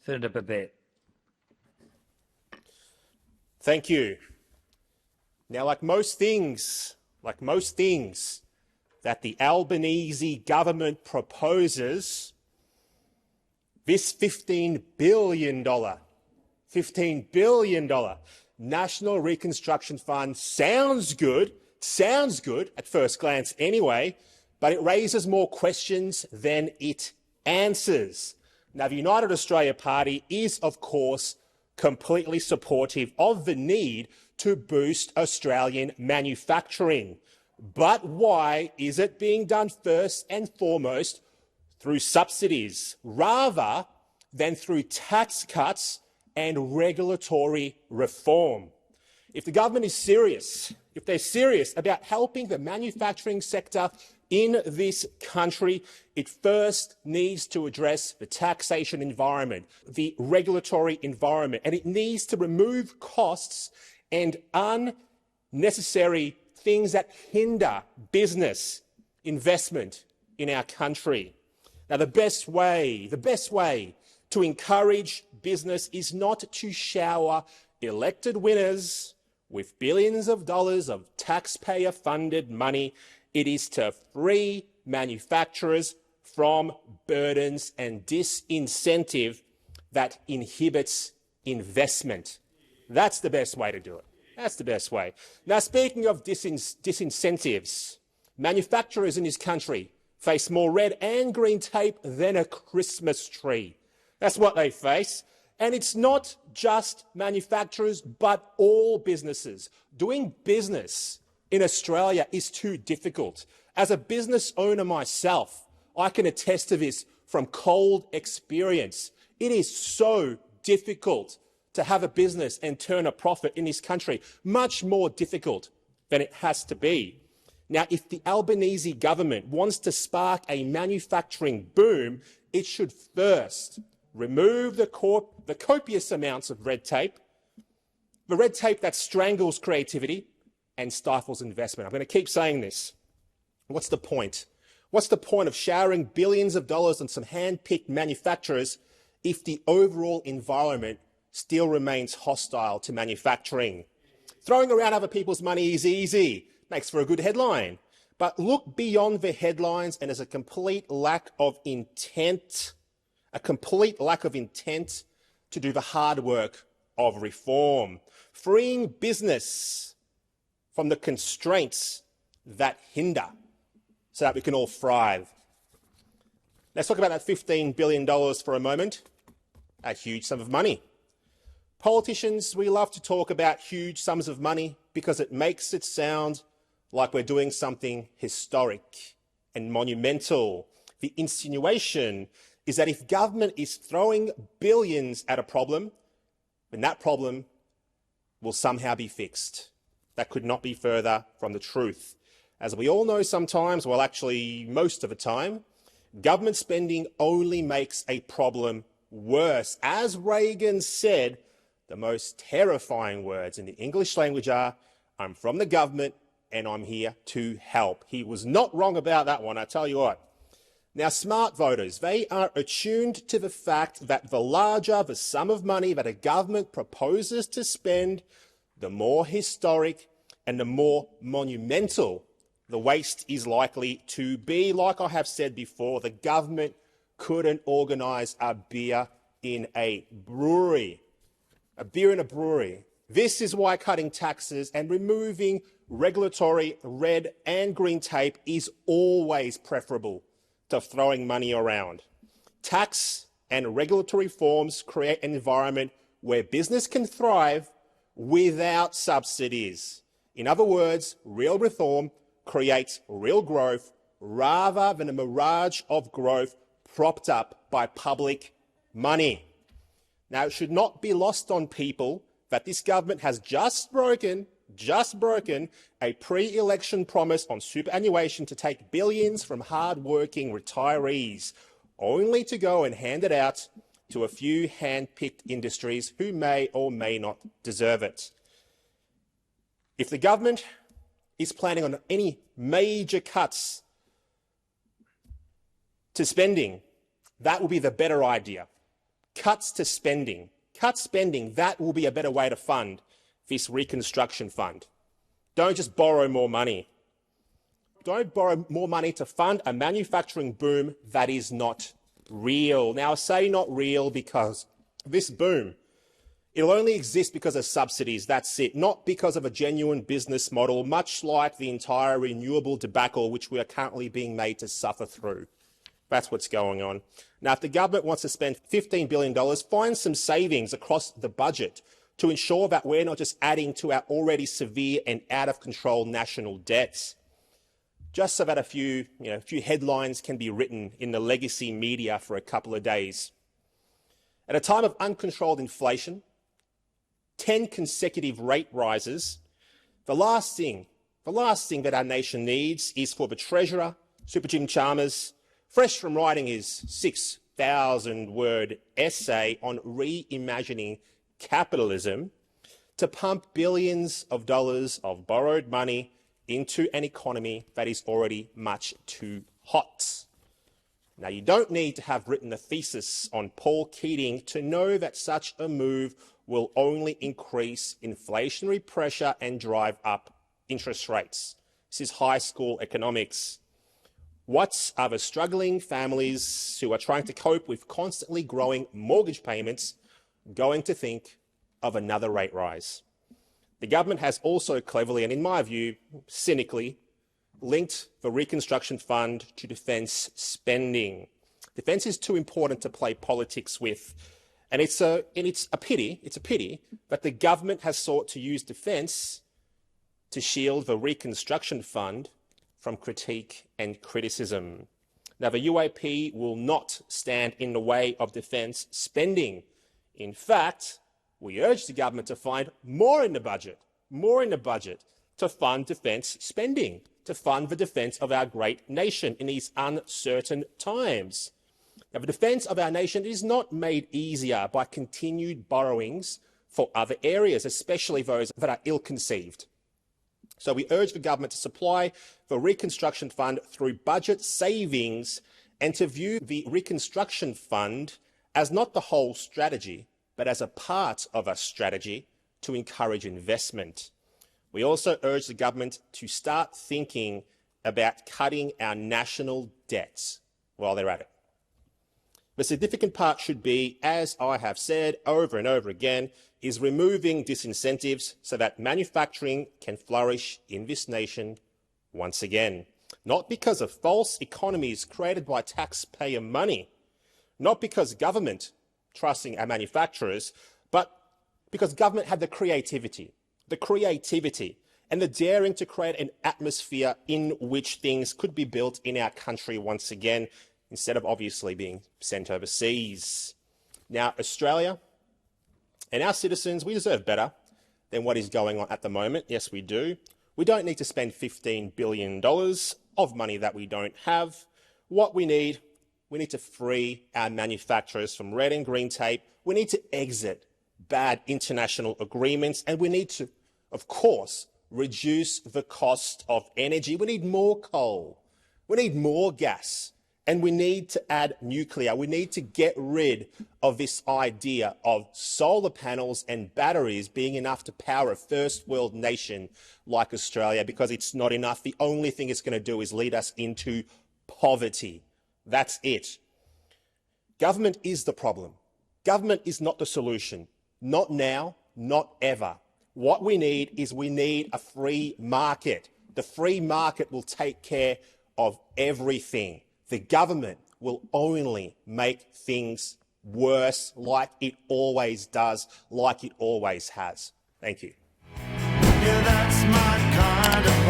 Senator Babet. Thank you. Now, like most things that the Albanese government proposes, this $15 billion National Reconstruction Fund sounds good at first glance anyway, but it raises more questions than it answers. Now, the United Australia Party is, of course, completely supportive of the need to boost Australian manufacturing. But why is it being done first and foremost through subsidies rather than through tax cuts and regulatory reform? If the government is serious, if they're serious about helping the manufacturing sector in this country, it first needs to address the taxation environment, the regulatory environment, and it needs to remove costs and unnecessary things that hinder business investment in our country. Now, the best way to encourage business is not to shower elected winners with billions of dollars of taxpayer-funded money. It is to free manufacturers from burdens and disincentive that inhibits investment. That's the best way to do it. That's the best way. Now, speaking of disincentives, manufacturers in this country face more red and green tape than a Christmas tree. That's what they face. And it's not just manufacturers, but all businesses. Doing business in Australia is too difficult. As a business owner myself, I can attest to this from cold experience. It is so difficult to have a business and turn a profit in this country, much more difficult than it has to be. Now, if the Albanese government wants to spark a manufacturing boom, it should first remove the copious amounts of red tape, the red tape that strangles creativity and stifles investment. I'm going to keep saying this. What's the point? What's the point of showering billions of dollars on some hand-picked manufacturers if the overall environment still remains hostile to manufacturing? Throwing around other people's money is easy, makes for a good headline. But look beyond the headlines, and there's a complete lack of intent to do the hard work of reform, freeing business from the constraints that hinder so that we can all thrive. Let's talk about that $15 billion for a moment, a huge sum of money. Politicians, we love to talk about huge sums of money because it makes it sound like we're doing something historic and monumental. The insinuation is that if government is throwing billions at a problem, then that problem will somehow be fixed. That could not be further from the truth. As we all know sometimes, well actually most of the time, government spending only makes a problem worse. As Reagan said, the most terrifying words in the English language are, "I'm from the government and I'm here to help." He was not wrong about that one, I tell you what. Now, smart voters, they are attuned to the fact that the larger the sum of money that a government proposes to spend, the more historic and the more monumental the waste is likely to be. Like I have said before, the government couldn't organise a beer in a brewery. A beer in a brewery. This is why cutting taxes and removing regulatory red and green tape is always preferable to throwing money around. Tax and regulatory reforms create an environment where business can thrive without subsidies. In other words, real reform creates real growth rather than a mirage of growth propped up by public money. Now, it should not be lost on people that this government has just broken a pre-election promise on superannuation to take billions from hard-working retirees, only to go and hand it out to a few hand-picked industries who may or may not deserve it. If the government is planning on any major cuts to spending, that will be the better idea. cuts to spending. Cut spending, that will be a better way to fund this reconstruction fund. Don't just borrow more money. Don't borrow more money to fund a manufacturing boom that is not real. Now, I say not real because this boom, it'll only exist because of subsidies, that's it, not because of a genuine business model, much like the entire renewable debacle which we are currently being made to suffer through. That's what's going on. Now, if the government wants to spend $15 billion, find some savings across the budget to ensure that we're not just adding to our already severe and out-of-control national debts, just so that a few headlines can be written in the legacy media for a couple of days. At a time of uncontrolled inflation, 10 consecutive rate rises, the last thing that our nation needs is for the Treasurer, Super Jim Chalmers, fresh from writing his 6,000-word essay on reimagining capitalism, to pump billions of dollars of borrowed money into an economy that is already much too hot. Now, you don't need to have written a thesis on Paul Keating to know that such a move will only increase inflationary pressure and drive up interest rates. This is high school economics. What are the struggling families who are trying to cope with constantly growing mortgage payments going to think of another rate rise? The government has also cleverly, and in my view, cynically, linked the Reconstruction Fund to defence spending. Defence is too important to play politics with, and it's a pity that the government has sought to use defence to shield the Reconstruction Fund from critique and criticism. Now, the UAP will not stand in the way of defence spending. In fact, we urge the government to find more in the budget to fund defence spending, to fund the defence of our great nation in these uncertain times. Now, the defence of our nation is not made easier by continued borrowings for other areas, especially those that are ill-conceived. So we urge the government to supply the Reconstruction Fund through budget savings and to view the Reconstruction Fund as not the whole strategy, but as a part of a strategy to encourage investment. We also urge the government to start thinking about cutting our national debts while they're at it. The significant part should be, as I have said over and over again, is removing disincentives so that manufacturing can flourish in this nation once again. Not because of false economies created by taxpayer money, not because government trusting our manufacturers, but because government had the creativity and the daring to create an atmosphere in which things could be built in our country once again, instead of obviously being sent overseas. Now, Australia and our citizens, we deserve better than what is going on at the moment. Yes, we do. We don't need to spend $15 billion of money that we don't have. What we need to free our manufacturers from red and green tape. We need to exit bad international agreements, and we need to, of course, reduce the cost of energy. We need more coal. We need more gas. And we need to add nuclear. We need to get rid of this idea of solar panels and batteries being enough to power a first world nation like Australia, because it's not enough. The only thing it's going to do is lead us into poverty. That's it. Government is the problem. Government is not the solution. Not now, not ever. What we need is a free market. The free market will take care of everything. The government will only make things worse, like it always does, like it always has. Thank you. Yeah, that's my kind of